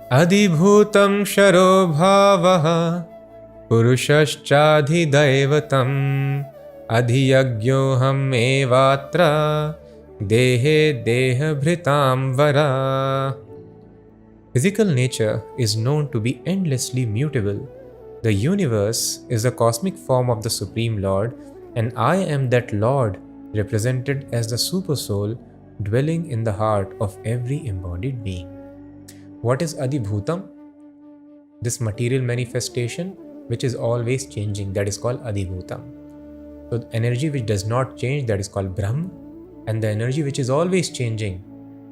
Adhibhutam sharo bhavaha purushascha-adhidaivatam adhiyagyoham evatra dehe dehabhritam vara. Physical nature is known to be endlessly mutable. The universe is a cosmic form of the Supreme Lord, and I am that Lord, represented as the Supersoul, dwelling in the heart of every embodied being. What is Adhibhutam? This material manifestation, which is always changing, that is called Adhibhutam. So the energy which does not change, that is called Brahm, and the energy which is always changing,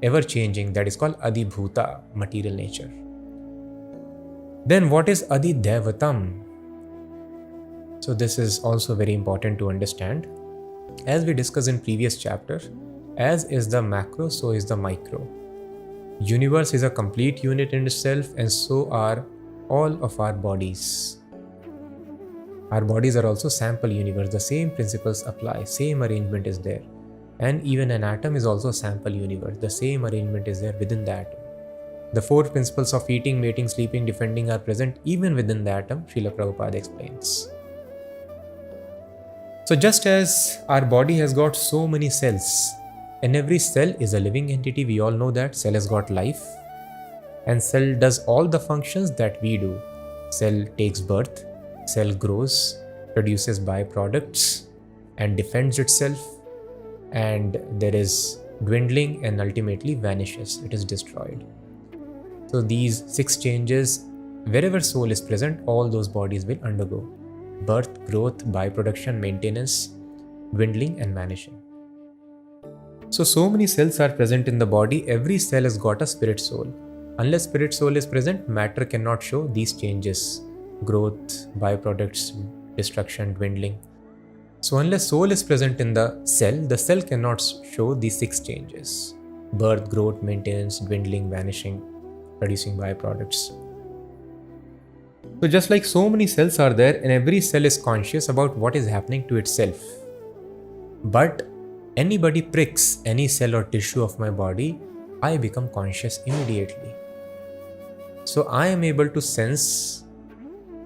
ever changing, that is called Adhibhuta, material nature. Then what is Adhidevatam? So this is also very important to understand. As we discussed in previous chapter, as is the macro, so is the micro. Universe is a complete unit in itself, and so are all of our bodies. Our bodies are also sample universe. The same principles apply, same arrangement is there. And even an atom is also sample universe. The same arrangement is there within the atom. The four principles of eating, mating, sleeping, defending are present even within the atom, Srila Prabhupada explains. So just as our body has got so many cells, and every cell is a living entity, we all know that cell has got life, and cell does all the functions that we do. Cell takes birth, cell grows, produces byproducts, and defends itself, and there is dwindling and ultimately vanishes, it is destroyed. So these 6 changes, wherever soul is present, all those bodies will undergo: birth, growth, byproduction, maintenance, dwindling and vanishing. So many cells are present in the body. Every cell has got a spirit soul. Unless spirit soul is present, matter cannot show these changes: growth, byproducts, destruction, dwindling. So unless soul is present in the cell cannot show these 6 changes: birth, growth, maintenance, dwindling, vanishing, producing byproducts. So just like so many cells are there, and every cell is conscious about what is happening to itself. But anybody pricks any cell or tissue of my body, I become conscious immediately. So I am able to sense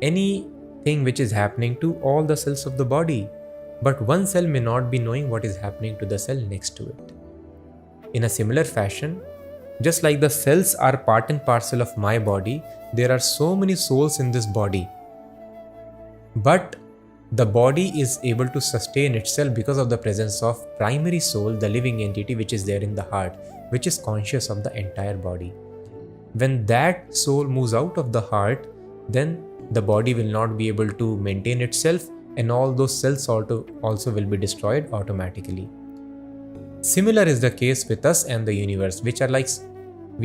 anything which is happening to all the cells of the body. But one cell may not be knowing what is happening to the cell next to it. In a similar fashion, just like the cells are part and parcel of my body, there are so many souls in this body. But the body is able to sustain itself because of the presence of primary soul, the living entity which is there in the heart, which is conscious of the entire body. When that soul moves out of the heart, then the body will not be able to maintain itself, and all those cells also will be destroyed automatically. Similar is the case with us and the universe, we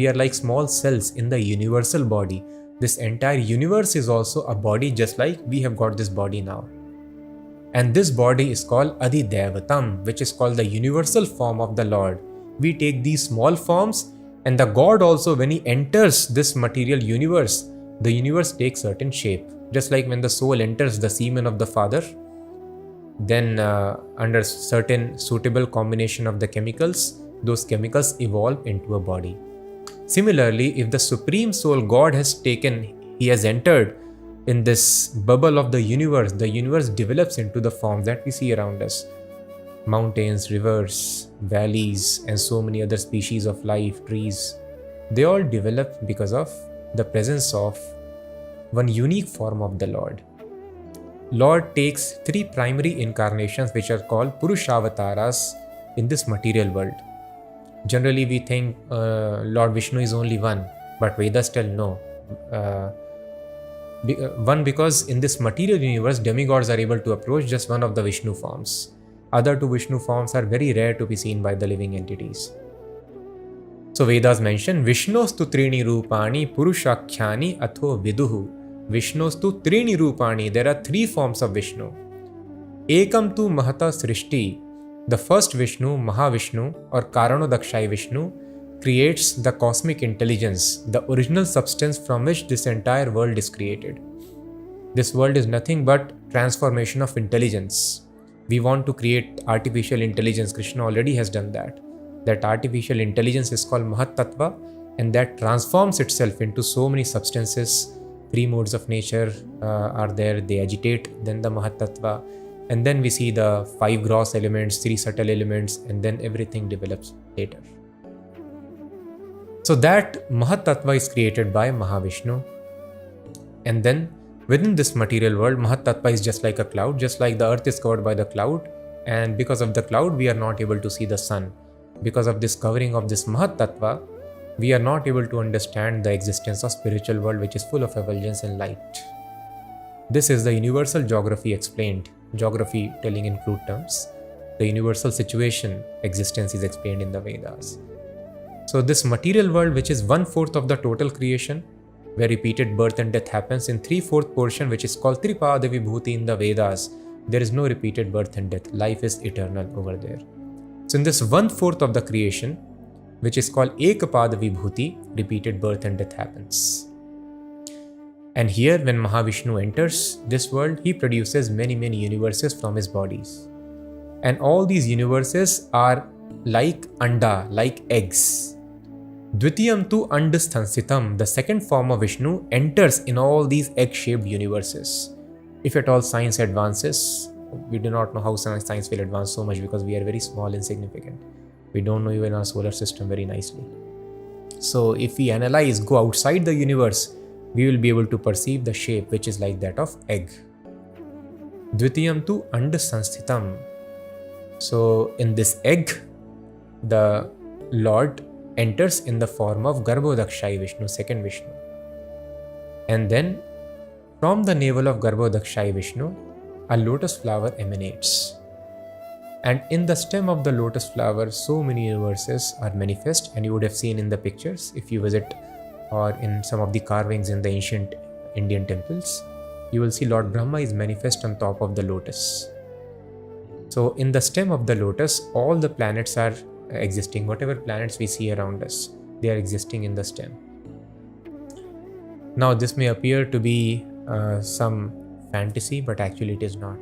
are like small cells in the universal body. This entire universe is also a body, just like we have got this body now. And this body is called Adhidevatam, which is called the universal form of the Lord. We take these small forms, and the God also, when he enters this material universe, the universe takes certain shape. Just like when the soul enters the semen of the father, then under certain suitable combination of the chemicals, those chemicals evolve into a body. Similarly, if the Supreme Soul God he has entered in this bubble of the universe develops into the form that we see around us. Mountains, rivers, valleys, and so many other species of life, trees, they all develop because of the presence of one unique form of the Lord. Lord takes 3 primary incarnations which are called Purushavatas in this material world. Generally we think Lord Vishnu is only one, but Vedas tell no. One, because in this material universe, demigods are able to approach just one of the Vishnu forms. Other 2 Vishnu forms are very rare to be seen by the living entities. So Vedas mention Vishnostu trini rupani purushakhyani atho viduhu. Vishnostu trini rupani. There are 3 forms of Vishnu. Ekam tu mahata srishti. The first Vishnu, Mahavishnu or Karanodakshai Vishnu, creates the cosmic intelligence, the original substance from which this entire world is created. This world is nothing but transformation of intelligence. We want to create artificial intelligence. Krishna already has done that. That artificial intelligence is called Mahat Tattva, and that transforms itself into so many substances. Three modes of nature are there, they agitate, then the Mahatattva, and then we see the 5 gross elements, 3 subtle elements, and then everything develops later. So that Mahatattva is created by Mahavishnu. And then within this material world, Mahatattva is just like a cloud, just like the earth is covered by the cloud. And because of the cloud, we are not able to see the sun. Because of this covering of this Mahatattva, we are not able to understand the existence of spiritual world, which is full of effulgence and light. This is the universal geography explained. Geography telling in crude terms. The universal situation existence is explained in the Vedas. So this material world, which is 1/4 of the total creation, where repeated birth and death happens, in 3/4 portion, which is called Tripada Vibhuti in the Vedas, there is no repeated birth and death. Life is eternal over there. So in this 1/4 of the creation, which is called Ekapada Vibhuti, repeated birth and death happens. And here, when Mahavishnu enters this world, he produces many universes from his bodies. And all these universes are like anda, like eggs. Dvitiyam tu andasthansitam, the second form of Vishnu, enters in all these egg-shaped universes. If at all science advances, we do not know how science will advance so much because we are very small, insignificant. We don't know even our solar system very nicely. So if we analyze, go outside the universe, we will be able to perceive the shape which is like that of egg. Dvitiyam tu andasthansitam. So in this egg, the Lord enters in the form of Garbhodakshai Vishnu, second Vishnu. And then from the navel of Garbhodakshai Vishnu, a lotus flower emanates. And in the stem of the lotus flower, so many universes are manifest, and you would have seen in the pictures if you visit or in some of the carvings in the ancient Indian temples, you will see Lord Brahma is manifest on top of the lotus. So in the stem of the lotus, all the planets are existing. Whatever planets we see around us, they are existing in the stem. Now this may appear to be some fantasy, but actually it is not.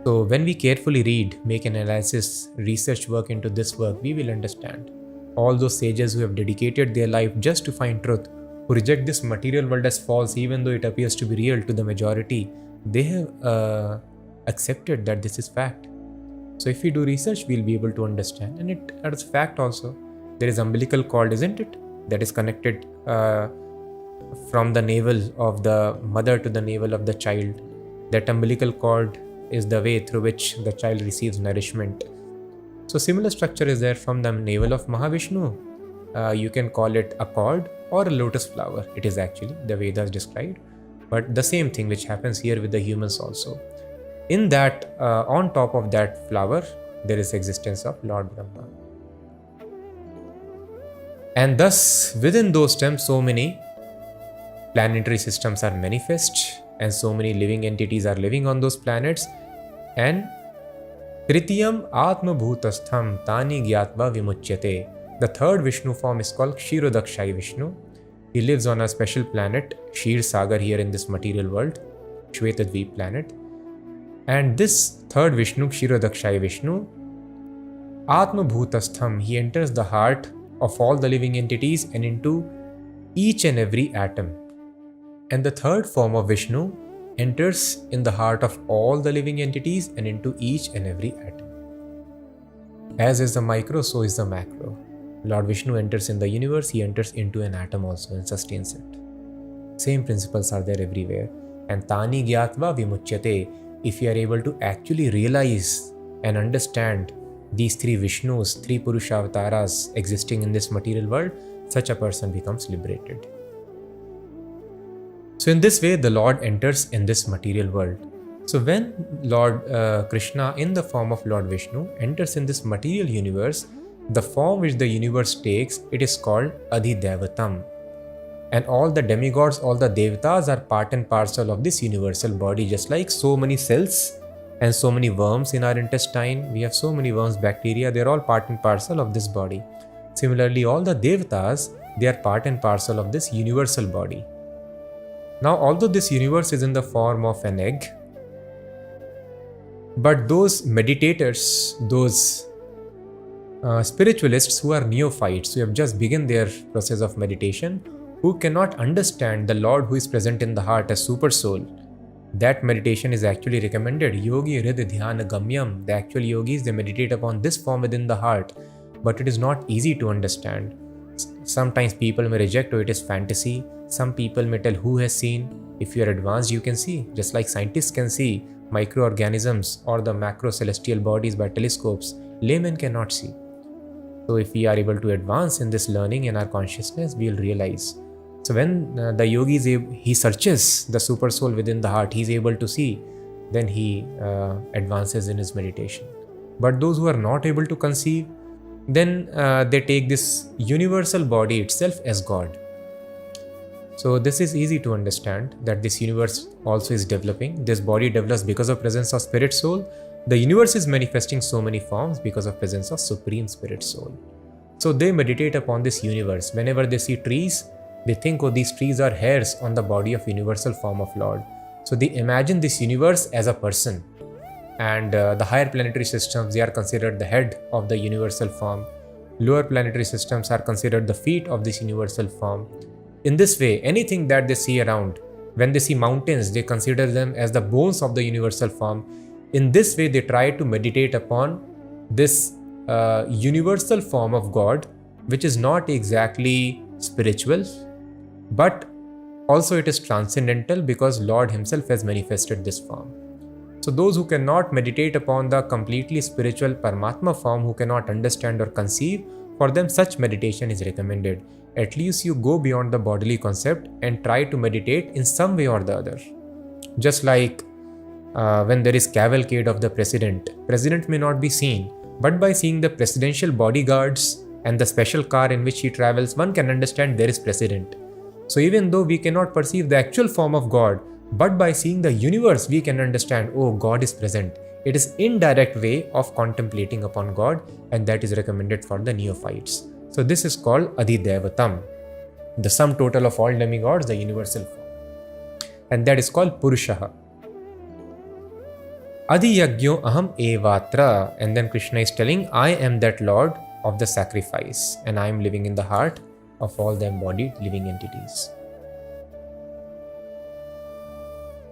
So when we carefully read, make an analysis, research work into this work, we will understand. All those sages who have dedicated their life just to find truth, who reject this material world as false even though it appears to be real to the majority, they have accepted that this is fact. So if we do research, we'll be able to understand. And it as fact also. There is umbilical cord, isn't it? That is connected from the navel of the mother to the navel of the child. That umbilical cord is the way through which the child receives nourishment. So similar structure is there from the navel of Mahavishnu. You can call it a cord or a lotus flower. It is actually the Vedas described. But the same thing which happens here with the humans also. In that, on top of that flower, there is existence of Lord Brahma. And thus, within those stems, so many planetary systems are manifest, and so many living entities are living on those planets. And Tritiyam Atma Bhutastham Tani Gyatva Vimuchyate. The third Vishnu form is called Kshirodakshai Vishnu. He lives on a special planet, Kshir Sagar, here in this material world, Shvetadvip planet. And this third Vishnu, Kshirodakshai Vishnu, Atma Bhutastham, he enters the heart of all the living entities and into each and every atom. And the third form of Vishnu enters in the heart of all the living entities and into each and every atom. As is the micro, so is the macro. Lord Vishnu enters in the universe, he enters into an atom also and sustains it. Same principles are there everywhere. And Tani Gyatva Vimuchyate. If you are able to actually realize and understand these three Vishnus, three Purusha avatars existing in this material world, such a person becomes liberated. So in this way, the Lord enters in this material world. So when Lord Krishna, in the form of Lord Vishnu, enters in this material universe, the form which the universe takes, it is called Adhidevatam. And all the demigods, all the devatas are part and parcel of this universal body, just like so many cells and so many worms in our intestine. We have so many worms, bacteria, they're all part and parcel of this body. Similarly, all the devatas, they are part and parcel of this universal body. Now, although this universe is in the form of an egg, but those meditators, those Spiritualists who are neophytes, who have just begun their process of meditation, who cannot understand the Lord who is present in the heart as Super Soul, that meditation is actually recommended. Yogi Hrid Dhyana Gamyam. The actual yogis, they meditate upon this form within the heart, but it is not easy to understand. Sometimes people may reject, oh, it is fantasy. Some people may tell, who has seen? If you are advanced, you can see. Just like scientists can see microorganisms or the macro celestial bodies by telescopes, laymen cannot see. So if we are able to advance in this learning in our consciousness, we will realize. So when the yogi he searches the super soul within the heart, he is able to see, then he advances in his meditation. But those who are not able to conceive, then they take this universal body itself as God. So this is easy to understand, that this universe also is developing. This body develops because of presence of spirit soul. The universe is manifesting so many forms because of presence of supreme spirit soul. So they meditate upon this universe. Whenever they see trees, they think, oh, these trees are hairs on the body of universal form of Lord. So they imagine this universe as a person. And the higher planetary systems, they are considered the head of the universal form. Lower planetary systems are considered the feet of this universal form. In this way, anything that they see around, when they see mountains, they consider them as the bones of the universal form. In this way, they try to meditate upon this universal form of God, which is not exactly spiritual, but also it is transcendental, because Lord himself has manifested this form. So those who cannot meditate upon the completely spiritual Paramatma form, who cannot understand or conceive, for them such meditation is recommended. At least you go beyond the bodily concept and try to meditate in some way or the other. Just like when there is cavalcade of the president may not be seen, but by seeing the presidential bodyguards and the special car in which he travels, one can understand there is president. So even though we cannot perceive the actual form of God, but by seeing the universe, we can understand, oh, God is present. It is indirect way of contemplating upon God, and that is recommended for the neophytes. So this is called Adhidevatam, the sum total of all demigods, the universal form. And that is called Purushaha. Adhiyagyo aham evatra. And then Krishna is telling, I am that Lord of the sacrifice, and I am living in the heart of all the embodied living entities.